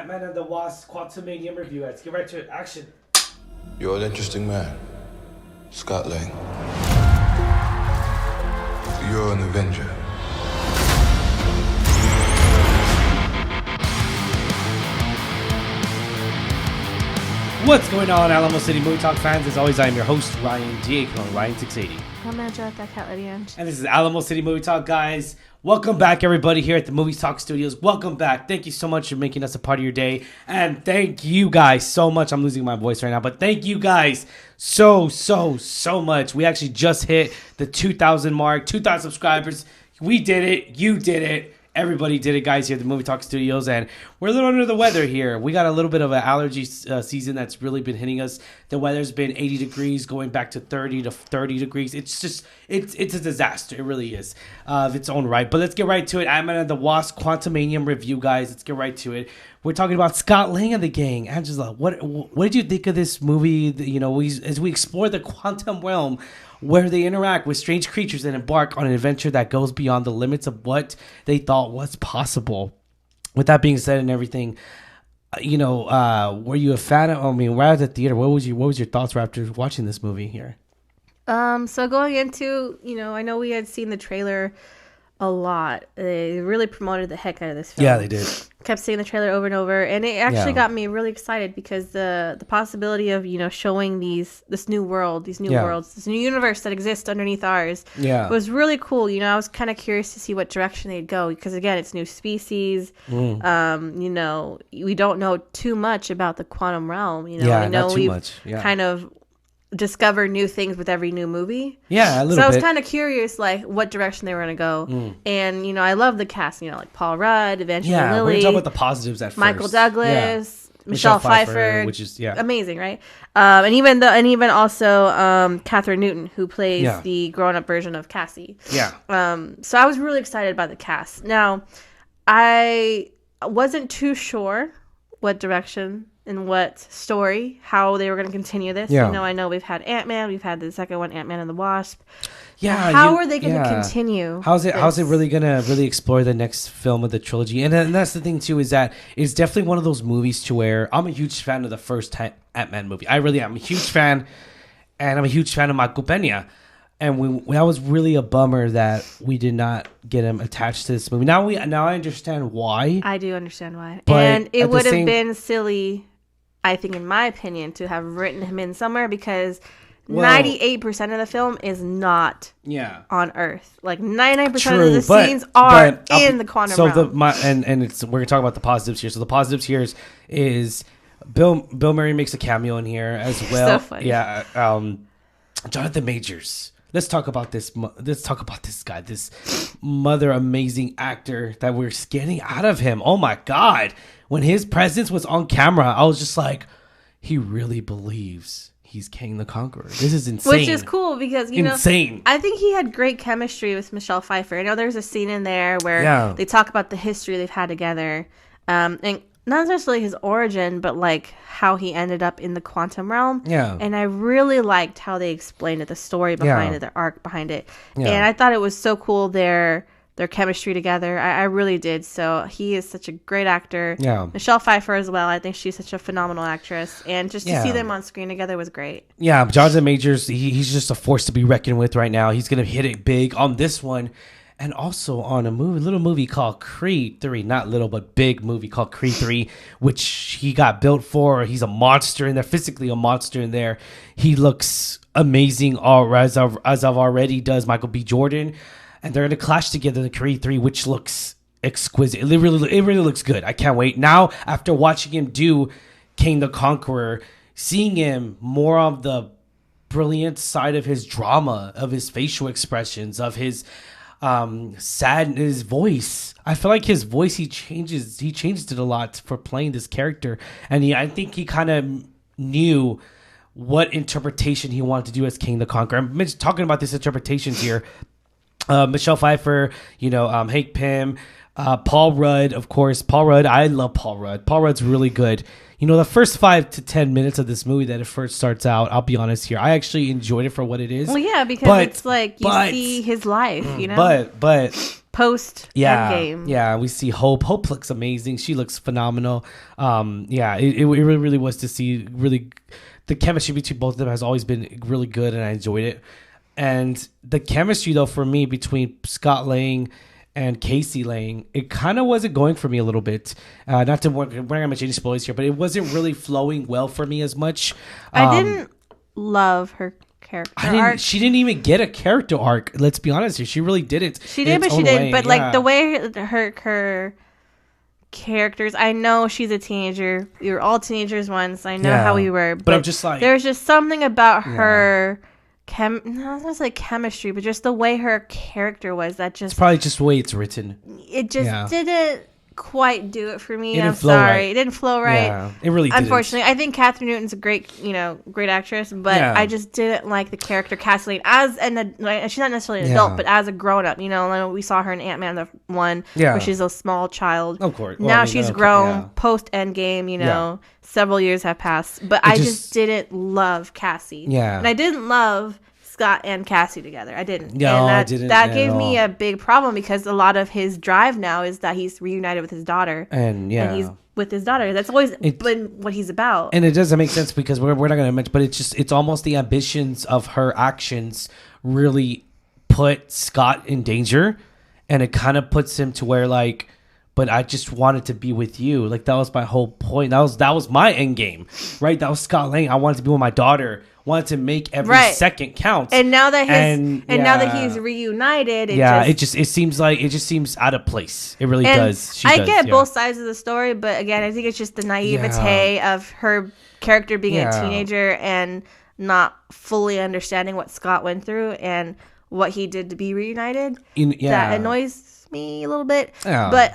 Antman and the Wasp Quantumania review. Let's get right to it. Action. You're an interesting man, Scott Lang. You're an Avenger. What's going on, Alamo City Movie Talk fans? As always, I am your host, Ryan D. Ryan680. I'm Angela, that cat lady. And this is Alamo City Movie Talk, guys. Welcome back, everybody, here at the Movie Talk Studios. Welcome back. Thank you so much for making us a part of your day. And thank you guys so much. I'm losing my voice right now, but thank you guys so much. We actually just hit the 2,000 mark, 2,000 subscribers. We did it. You did it. Everybody did it, guys, here at the Movie Talk Studios, and we're a little under the weather here. We got a little bit of an allergy season that's really been hitting us. The weather's been 80 degrees, going back to 30 to 30 degrees. It's just, it's a disaster. It really is, of its own right. But let's get right to it. Antman and the Wasp Quantumania review, guys. Let's get right to it. We're talking about Scott Lang and the gang. Angela, what did you think of this movie? You know, as we explore the quantum realm, where they interact with strange creatures and embark on an adventure that goes beyond the limits of what they thought was possible. With that being said and everything, you know, were you a fan of, I mean, right at the theater, what was your thoughts after watching this movie here? So going into, you know, I know we had seen the trailer a lot. They really promoted the heck out of this film. Yeah, they did. Kept seeing the trailer over and over, and it actually got me really excited because the possibility of, you know, showing this new world, these new worlds, this new universe that exists underneath ours, was really cool. You know, I was kind of curious to see what direction they'd go because, again, it's new species. You know, we don't know too much about the quantum realm. You know, I know not too much. Kind of discover new things with every new movie. Yeah, a little bit. So I was kind of curious, like, what direction they were going to go. And, you know, I love the cast, you know, like Paul Rudd, Evangeline Lilly. We're going to talk about the positives at Michael first. Douglas, Michelle Pfeiffer, which is, amazing, right? And even also Catherine Newton, who plays the grown-up version of Cassie. Yeah. So I was really excited by the cast. Now, I wasn't too sure what direction and what story, how they were going to continue this. You know, I know we've had Ant-Man, we've had the second one, Antman and the Wasp. Yeah. How are they going to continue? How's it really going to really explore the next film of the trilogy? And that's the thing too, is that it's definitely one of those movies to where I'm a huge fan of the first Ant-Man movie. I really am a huge fan, and I'm a huge fan of Michael Pena. And that was really a bummer that we did not get him attached to this movie. Now I understand why. I do understand why. And it would have been silly, I think, in my opinion, to have written him in somewhere because 98% of the film is not on Earth. Like 99% of the scenes are in the quantum realm. We're gonna talk about the positives here. So the positives here is Bill Murray makes a cameo in here as well. So funny. Yeah. Jonathan Majors. Let's talk about this. Let's talk about this guy, this mother amazing actor that we're getting out of him. Oh my God. When his presence was on camera, I was just like, he really believes he's King the Conqueror. This is insane. Which is cool because, you know, I think he had great chemistry with Michelle Pfeiffer. I know there's a scene in there where they talk about the history they've had together. And not necessarily his origin, but like how he ended up in the quantum realm. Yeah. And I really liked how they explained it, the story behind it, the arc behind it. Yeah. And I thought it was so cool, their chemistry together. I really did. So he is such a great actor. Yeah. Michelle Pfeiffer as well. I think she's such a phenomenal actress. And just to see them on screen together was great. Yeah. Jonathan Majors, he's just a force to be reckoned with right now. He's going to hit it big on this one. And also on a little movie called Creed 3, not little, but big movie called Creed 3, which he got built for. He's a monster in there, physically a monster in there. He looks amazing, as I've already does Michael B. Jordan. And they're going to clash together in Creed 3, which looks exquisite. It really looks good. I can't wait. Now, after watching him do King the Conqueror, seeing him more of the brilliant side of his drama, of his facial expressions, of his his voice. I feel like his voice, he changed it a lot for playing this character, and I think he kind of knew what interpretation he wanted to do as King the Conqueror. I'm talking about these interpretations here. Michelle Pfeiffer, you know, Hank Pym, Paul Rudd, of course. Paul Rudd, I love Paul Rudd. Paul Rudd's really good. You know, the first 5 to 10 minutes of this movie that it first starts out, I'll be honest here, I actually enjoyed it for what it is. Well, yeah, because it's like you see his life, you know? But post Endgame. Yeah, we see Hope. Hope looks amazing. She looks phenomenal. It really, really was to see really the chemistry between both of them has always been really good, and I enjoyed it. And the chemistry, though, for me between Scott Lang and Casey Lang, it kind of wasn't going for me a little bit. We're not gonna mention any spoilers here, but it wasn't really flowing well for me as much. I didn't love her character arc. She didn't even get a character arc. Let's be honest here. She really didn't. She did, but she did. But like the way her characters, I know she's a teenager. We were all teenagers once. I know how we were. But I'm just like, there's just something about her. Not gonna say chemistry, but just the way her character was. That just, it's probably just the way it's written. It just didn't quite do it for me. I'm sorry, right. It didn't flow right. Yeah, it really didn't. Unfortunately, I think Catherine Newton's a great actress, but I just didn't like the character Kathleen as she's not necessarily an adult, but as a grown up. We saw her in Antman the one, where she's a small child. Of course. Well, now she's grown post Endgame. Several years have passed, but I just didn't love Cassie. Yeah, and I didn't love Scott and Cassie together. I didn't. No, and I didn't. That gave me a big problem because a lot of his drive now is that he's reunited with his daughter. And he's with his daughter. That's always been what he's about. And it doesn't make sense because we're not going to mention, but it's almost the ambitions of her actions really put Scott in danger, and it kind of puts him to where like, but I just wanted to be with you. Like that was my whole point. That was my end game, right? That was Scott Lang. I wanted to be with my daughter. Wanted to make every second count. And now that now that he's reunited, it just seems out of place. It really does. I get both sides of the story, but again, I think it's just the naivete of her character being a teenager and not fully understanding what Scott went through and what he did to be reunited. That annoys me a little bit. But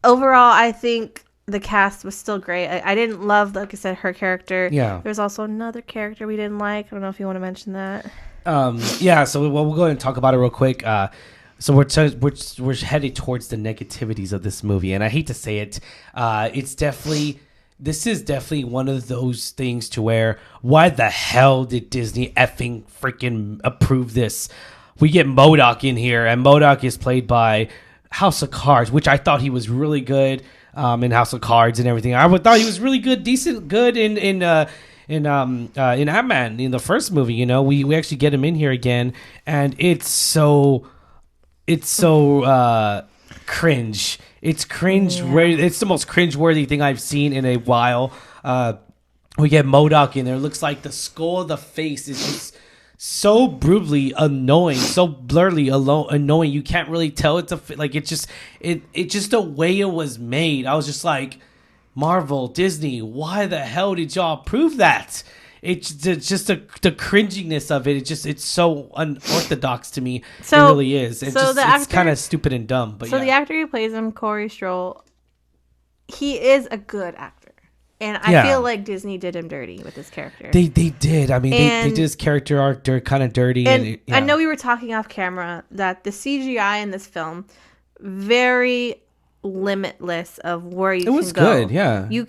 overall, I think the cast was still great. I didn't love, like I said, her character. There's also another character we didn't like. I don't know if you want to mention that. So we'll go ahead and talk about it real quick. So we're headed towards the negativities of this movie, and I hate to say it, this is definitely one of those things to where, why the hell did Disney effing freaking approve this? We get Modoc in here, and Modoc is played by House of Cards, which I thought he was really good in House of Cards and everything. I thought he was really good, good in Antman in the first movie. We actually get him in here again, and it's so cringe. It's cringe. It's the most cringe-worthy thing I've seen in a while. We get Modoc in there. It looks like the skull of the face is just so brutally annoying, so blurry annoying. You can't really tell it's just the way it was made. I was just like, Marvel, Disney, why the hell did y'all approve that? It's just the cringiness of it. It's so unorthodox to me. It really is. It's kind of stupid and dumb. But the actor who plays him, Corey Stroll, he is a good actor. And I feel like Disney did him dirty with his character. They did. I mean, they did his character arc kind of dirty. And I know we were talking off camera that the CGI in this film, very limitless of where you can go. It was good, yeah. You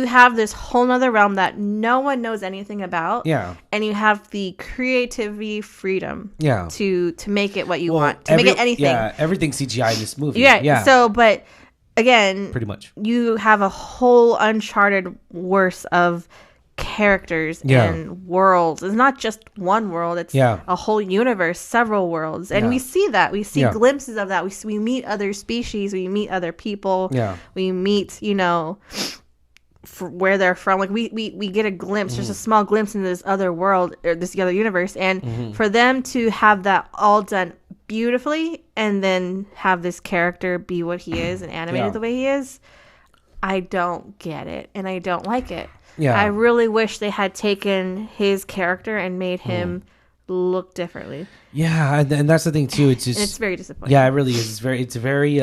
have this whole nother realm that no one knows anything about. Yeah. And you have the creativity freedom to make it what you want. To make it anything. Yeah, everything's CGI in this movie. Yeah. So, but again, pretty much, you have a whole uncharted worse of characters and worlds. It's not just one world. It's a whole universe, several worlds, and we see that. We see glimpses of that. We meet other species. We meet other people. We meet where they're from. Like we get a glimpse, just a small glimpse into this other world or this other universe, and for them to have that all done beautifully and then have this character be what he is and animated the way he is, I don't get it and I don't like it. I really wish they had taken his character and made him look differently. And that's the thing too. It's very disappointing. It really is. It's very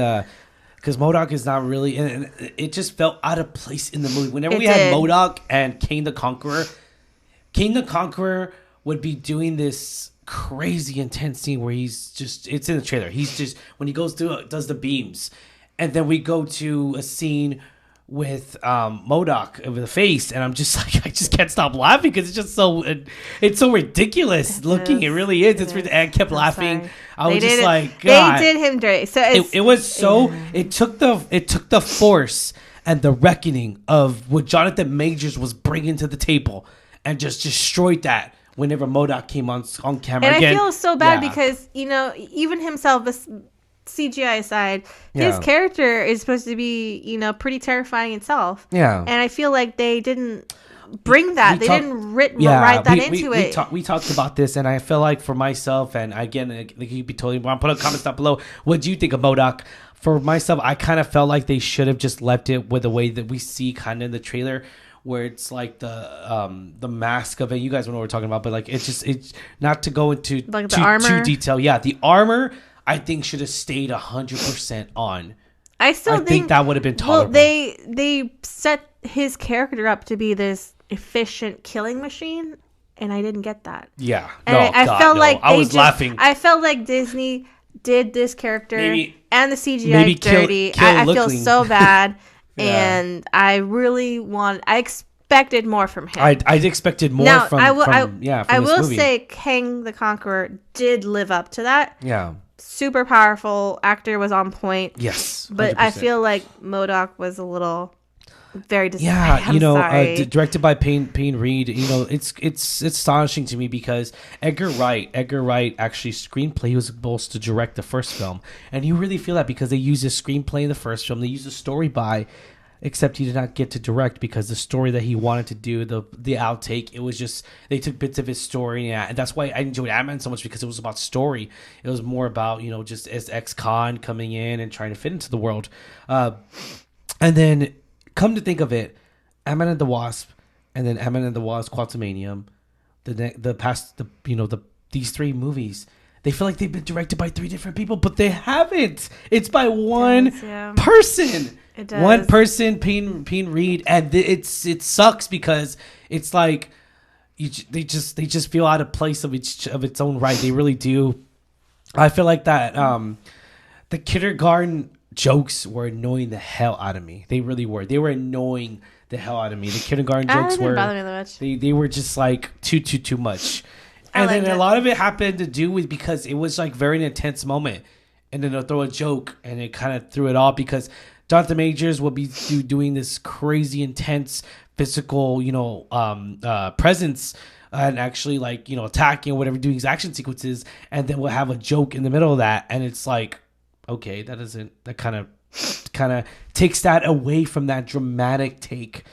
because Modoc is not really, and it just felt out of place in the movie. Whenever we had Modoc and Kane the Conqueror would be doing this crazy intense scene where it's in the trailer. He's just, when he goes through, does the beams, and then we go to a scene with Modoc over the face, and I'm just like, I just can't stop laughing because it's just so ridiculous looking. It really is. And I kept laughing. Sorry. I was just like, God. They did him dirty. So it was so. It took the force and the reckoning of what Jonathan Majors was bringing to the table, and just destroyed that whenever Modoc came on camera. And again. I feel so bad because even himself. CGI aside, his character is supposed to be, pretty terrifying itself. Yeah. And I feel like they didn't bring that. They didn't write that into it. We talked about this, and I feel like for myself, and again, you'd be totally wrong. Put a comment down below. What do you think of Modoc? For myself, I kind of felt like they should have just left it with the way that we see kind of in the trailer, where it's like the mask of it. You guys know what we're talking about, but like it's not to go into like too detail. Yeah, the armor I think should have stayed 100% on. I think that would have been tolerable. Well, they set his character up to be this efficient killing machine, and I didn't get that. Yeah, and I felt like I was laughing. I felt like Disney did this character and the CGI dirty. I feel so bad, and I really expected more from him. I expected more from I will movie. say Kang the Conqueror did live up to that. Yeah. Super powerful actor, was on point. Yes. 100%. But I feel like Modoc was a little very disappointing. Yeah, directed by Payne Reed. It's astonishing to me because Edgar Wright actually screenplay. He was supposed to direct the first film, and you really feel that because they used his screenplay in the first film. They used the story by. Except he did not get to direct because the story that he wanted to do, the outtake, it was just they took bits of his story, and that's why I enjoyed Antman so much because it was about story. It was more about just as ex-con coming in and trying to fit into the world, and then come to think of it, Antman and the Wasp, and then Antman and the Wasp: Quantumania, these three movies. They feel like they've been directed by three different people, but they haven't. It's by one person. It does. One person, Payne Reed, and it sucks because it's like they just feel out of place of its own right. They really do. I feel like that the kindergarten jokes were annoying the hell out of me. They really were. They were annoying the hell out of me. The kindergarten jokes didn't bother me that much. They were just like too much. And then a lot of it happened to do with because it was like very intense moment, and then they'll throw a joke and it kind of threw it off because Jonathan Majors will be doing this crazy intense physical, presence and actually attacking or whatever, doing his action sequences, and then we'll have a joke in the middle of that, and it's like, okay, that kind of takes that away from that dramatic take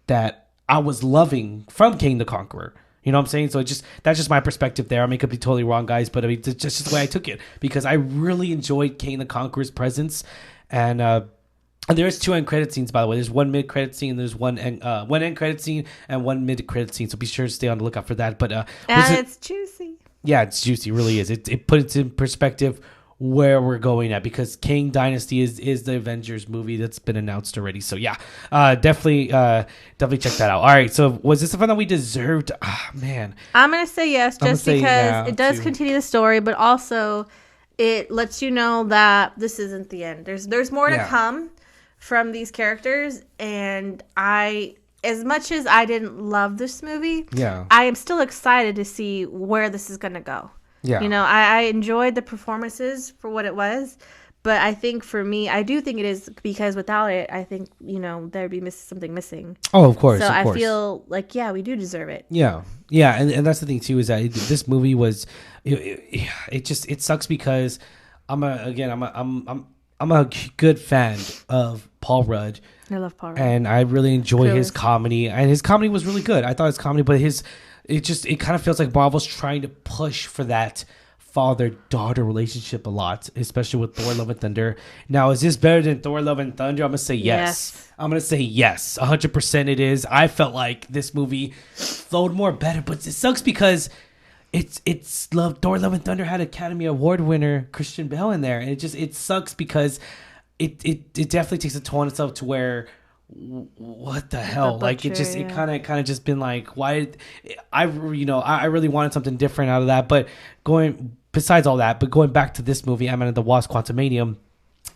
that I was loving from Kang the Conqueror. You know what I'm saying? So that's just my perspective there. I may could be totally wrong, guys, but I mean, it's just the way I took it because I really enjoyed Kang the Conqueror's presence, and there's 2 end credit scenes, by the way. There's one mid credit scene, and there's one end credit scene and one mid credit scene. So be sure to stay on the lookout for that. But it's juicy. Yeah, it's juicy. It really is. It puts in perspective where we're going at because Kang Dynasty is the Avengers movie that's been announced already. So yeah, definitely check that out. All right, so was this the fun that we deserved? Man, I'm gonna say yes, just because it does continue the story, but also it lets you know that this isn't the end. There's more to come from these characters, and as much as I didn't love this movie, I am still excited to see where this is gonna go. Yeah. I enjoyed the performances for what it was, but I think for me, I do think it is because without it, I think, there'd be something missing. Oh, of course. So I feel like, we do deserve it. Yeah. Yeah. And that's the thing too, is that this movie was, it sucks because I'm a good fan of Paul Rudd. I love Paul Rudd. And I really enjoy his comedy, and his comedy was really good. I thought his comedy, but it kind of feels like Marvel's trying to push for that father-daughter relationship a lot, especially with Thor: Love and Thunder. Now, is this better than Thor: Love and Thunder? I'm going to say yes. I'm going to say yes. 100% it is. I felt like this movie flowed more better, but it sucks because Thor: Love and Thunder had Academy Award winner Christian Bale in there, and it sucks because it definitely takes a toll on itself to where what the hell, like it kind of just been like, why I really wanted something different out of that. But going back to this movie, Antman and the Wasp: Quantumania,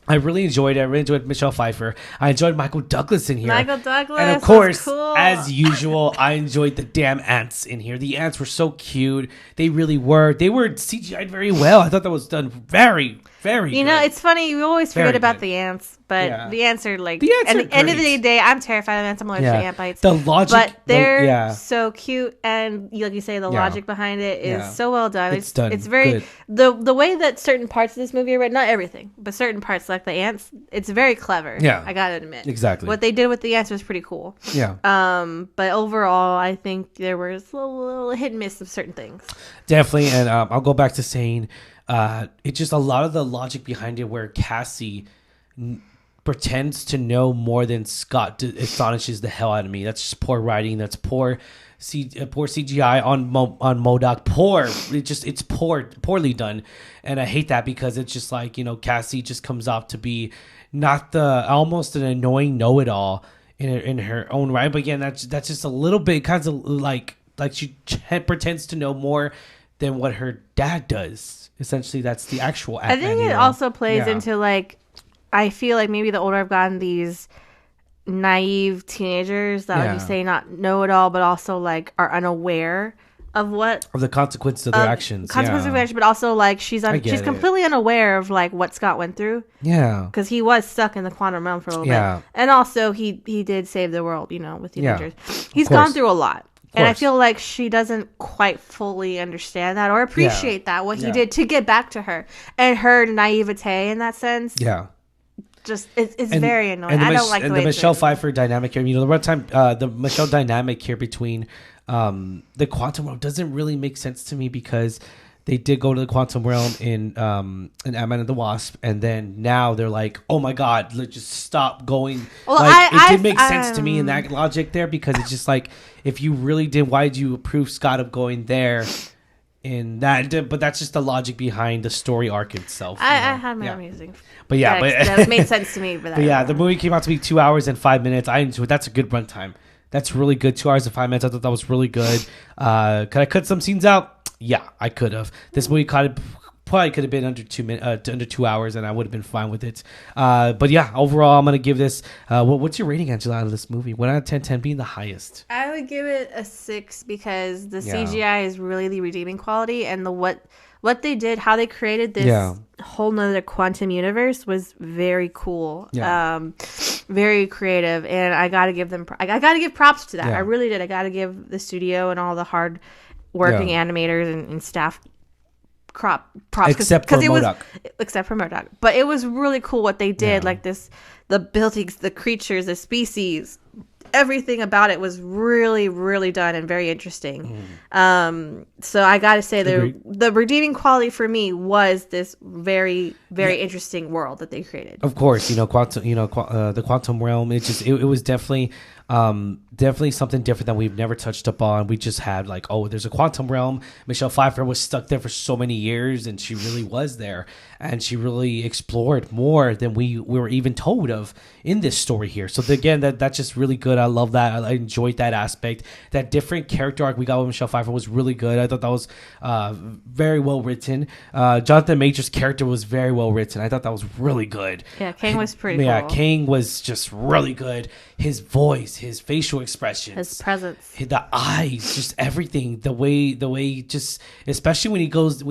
I really enjoyed it. I really enjoyed Michelle Pfeiffer. I enjoyed Michael Douglas in here. Michael Douglas. And of course, as usual, I enjoyed the damn ants in here. The ants were so cute. They really were. They were CGI'd very well. I thought that was done very, very good. It's funny. You always forget about the ants. But the ants are like, at the end of the day, I'm terrified of ants. I'm allergic to ant bites. The logic, but they're so cute, and like you say, the logic behind it is so well done. It's done. It's very good. The way that certain parts of this movie are written, not everything, but certain parts like the ants, it's very clever. Yeah, I gotta admit, exactly what they did with the ants was pretty cool. Yeah. But overall, I think there was a little hit and miss of certain things. Definitely, and I'll go back to saying, it's just a lot of the logic behind it, where Cassie pretends to know more than Scott astonishes the hell out of me. That's just poor writing. That's poor CGI on Modoc. It's poorly done, and I hate that because it's just like, Cassie just comes off to be not almost an annoying know-it-all in her own right. But again, that's just a little bit kind of like she pretends to know more than what her dad does. Essentially, that's the actual Antman. I think it also plays into like, I feel like maybe the older I've gotten, these naive teenagers that, like you say, not know it all, but also like are unaware of the consequences of their actions. Consequences of their actions, but also like she's completely unaware of like what Scott went through. Yeah, because he was stuck in the quantum realm for a little bit, and also he did save the world, with teenagers. He's gone through a lot. And I feel like she doesn't quite fully understand that or appreciate that, what he did to get back to her. And her naivete in that sense. Yeah. Just, it's very annoying. I don't like the way the Michelle Pfeiffer dynamic here. The Michelle dynamic here between the quantum realm doesn't really make sense to me, because they did go to the quantum realm in Antman and the Wasp, and then now they're like, oh my god, let's just stop going. Well, it did make sense to me in that logic there, because it's just like, if you really did, why did you approve Scott of going there? In that, but that's just the logic behind the story arc itself. I had my own music, but that made sense to me. But the movie came out to be 2 hours and 5 minutes. I enjoyed. That's a good runtime. That's really good. 2 hours and 5 minutes. I thought that was really good. Could I cut some scenes out? Yeah, I could have. This movie probably could have been under 2 hours, and I would have been fine with it. But yeah, overall, I'm gonna give this. What's your rating, Angela, out of this movie? 1 out of 10, 10 being the highest. I would give it a 6, because the CGI is really the redeeming quality, and what they did, how they created this whole nother quantum universe was very cool. Very creative, and I gotta give them. I gotta give props to that. I really did. I gotta give the studio and all the hard working animators and staff props, except for Modoc. But it was really cool what they did, like the buildings, the creatures, the species, everything about it was really, really done and very interesting. So I gotta say, the redeeming quality for me was this very, very interesting world that they created. Of course, the quantum realm. It was definitely something different that we've never touched upon. We just had like, there's a quantum realm. Michelle Pfeiffer was stuck there for so many years, and she really was there, and she really explored more than we were even told of in this story here. So again, that's just really good. I love that. I enjoyed that aspect. That different character arc we got with Michelle Pfeiffer was really good. I thought that was very well written. Jonathan Major's character was very well written. I thought that was really good. Yeah, Kang was pretty cool. Yeah, Kang was just really good. His voice, his facial expressions, his presence, the eyes, just everything. The way, just especially when he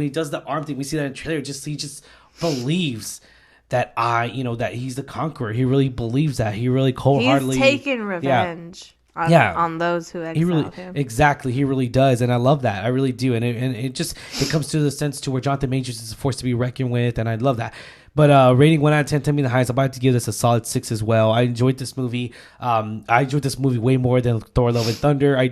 does the arm thing. We see that in the trailer. He just believes that that he's the conqueror. He really believes that. He really cold-heartedly. He's taking revenge. On those who exiled him. Exactly, he really does, and I love that. I really do, and it comes to the sense to where Jonathan Majors is a force to be reckoned with, and I love that. But rating 1 out of 10, 10 being the highest, I'm about to give this a solid 6 as well. I enjoyed this movie. I enjoyed this movie way more than Thor: Love and Thunder. I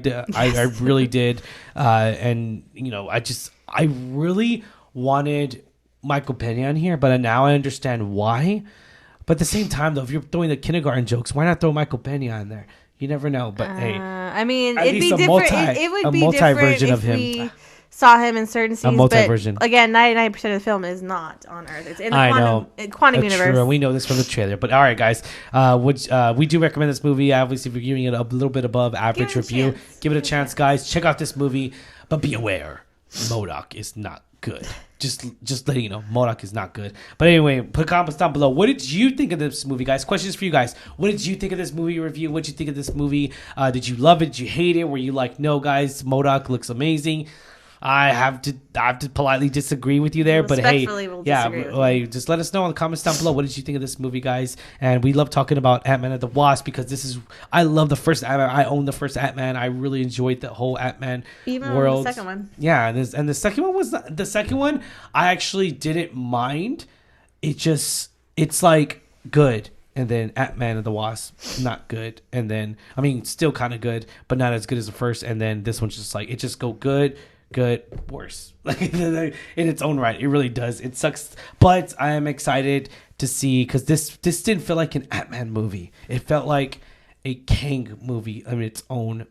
really did, and I really wanted Michael Pena in here, but now I understand why. But at the same time, though, if you're throwing the kindergarten jokes, why not throw Michael Pena in there? You never know, but hey, I mean, it'd be different. It would be different if we saw him in certain scenes. A multi-version. But again, 99% of the film is not on Earth. It's in the quantum universe. True. We know this from the trailer. But all right, guys, we do recommend this movie. Obviously, if you're giving it a little bit above average review, give it a chance, guys. Check out this movie, but be aware, Modoc is not good. Just letting you know, Modoc is not good. But anyway, put comments down below. What did you think of this movie, guys? Questions for you guys. What did you think of this movie review? What did you think of this movie? Did you love it? Did you hate it? Were you like, no, guys, Modoc looks amazing? I have to politely disagree with you there, but hey, just let us know in the comments down below. What did you think of this movie, guys? And we love talking about Antman and the Wasp because I love the first Antman. I own the first Antman. I really enjoyed the whole Antman world. The second one, yeah, and the second one was the second one. I actually didn't mind. It's like good. And then Antman and the Wasp, not good. And then, I mean, still kind of good, but not as good as the first. And then this one's just like, it just go good, worse. Like in its own right. It really does. It sucks. But I am excited to see, because this didn't feel like an Antman movie. It felt like a Kang movie in its own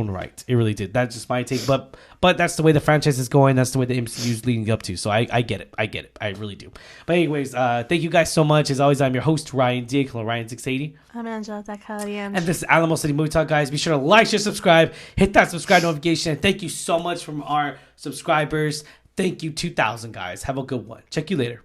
right. It really did. That's just my take. But that's the way the franchise is going. That's the way the MCU is leading up to. So I get it. I really do. But anyways, thank you guys so much. As always, I'm your host, Ryan Dick. Hello, Ryan680. I'm Angela Dakalian. And this is Alamo City Movie Talk, guys. Be sure to like, share, subscribe. Hit that subscribe notification. And thank you so much from our subscribers. Thank you, 2,000 guys. Have a good one. Check you later.